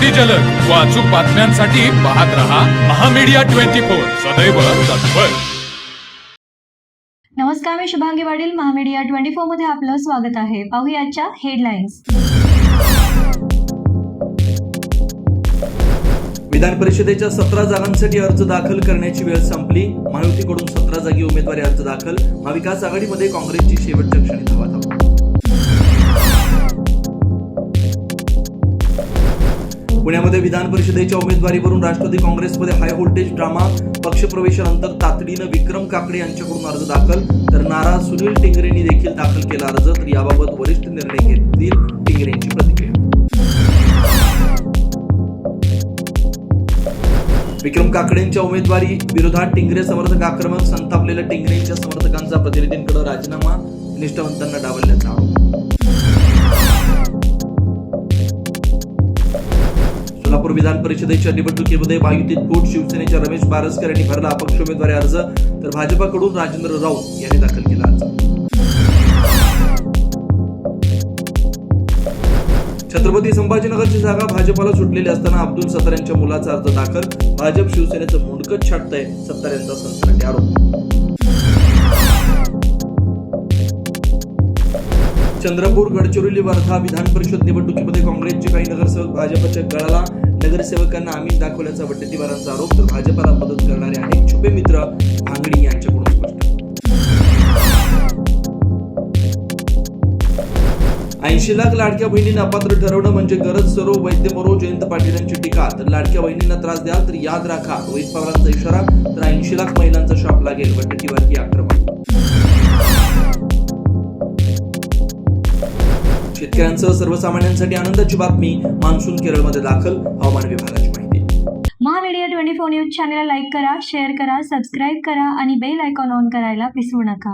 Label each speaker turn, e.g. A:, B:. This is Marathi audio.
A: अगदी जलद व अचूक बातम्यांसाठी पाहत रहा महामीडिया 24 सदैव तत्पर.
B: नमस्कार, मी शुभांगी पाटील. महामीडिया 24 मध्ये आपलं स्वागत आहे. पाहूया आजच्या हेडलाईन्स.
C: विधान परिषदेच्या 17 जागांसाठी अर्ज दाखल करण्याची वेळ संपली. महायुतीकडून 17 जागी उमेदवारी अर्ज दाखल. महाविकास आघाडीमध्ये काँग्रेसची शेवटच्या क्षणी धावाधाव. पुण्यामध्ये विधान परिषदेच्या उमेदवारीवरून राष्ट्रवादी काँग्रेसमध्ये हाय व्होल्टेज ड्रामा. पक्षप्रवेशानंतर तातडीनं विक्रम काकडे यांच्याकडून अर्ज दाखल, तर नाराज सुनील टिंगरेंनी देखील दाखल केला अर्ज. तर याबाबत वरिष्ठ निर्णय घेतील. टिंगरेंची प्रतिक्रिया. विक्रम काकडेंच्या उमेदवारी विरोधात टिंगरे समर्थक आक्रमक. संतापलेल्या टिंगरेंच्या समर्थकांचा प्रतिनिधींकडे राजीनामा. निष्ठावंतांना डावलण्याचा आरोप. सोलापूर विधान परिषदेच्या निवडणुकीमध्ये महायुतीत फूट. शिवसेनेच्या रमेश बारसकर यांनी भरला अपक्ष उमेदवारी अर्ज, तर भाजपाकडून राजेंद्र राऊत यांनी दाखल केला अर्ज. छत्रपती संभाजीनगरची जागा भाजपाला सुटलेली असताना अब्दुल सत्तार यांच्या मुलाचा अर्ज दाखल. भाजप शिवसेनेचं मुंडकच छाटतंय. सत्तार यांचा सनसनाटी आरोप. चंद्रपूर, गडचिरोली, वर्धा विधान परिषद निवडणुकीमध्ये काँग्रेसचे काही नगरसेवक भाजपच्या गळाला. नगरसेवकांना आमिष दाखवल्याचा वडेट्टीवारांचा आरोप. तर भाजपाला मदत करणारे अनेक छुपे मित्र भांगडी यांच्याकडून स्पष्ट. 80 लाख लाडक्या बहिणींना अपात्र ठरवणं म्हणजे गरज सरो. वैद्य मरो. जयंत पाटील यांची टीका. तर लाडक्या बहिणींना त्रास द्याल तर याद राखा. रोहित पवारांचा इशारा. तर 80 लाख महिलांचा शाप लागेल. वडेट्टीवार आक्रमक. शेतकऱ्यांसह सर्वसामान्यांसाठी आनंदाची बातमी. मान्सून केरळमध्ये दाखल. हवामान विभागाची माहिती.
B: महामीडिया 24 न्यूज चॅनलला लाईक करा, शेअर करा, सबस्क्राईब करा आणि बेल आयकॉन ऑन करायला विसरू नका.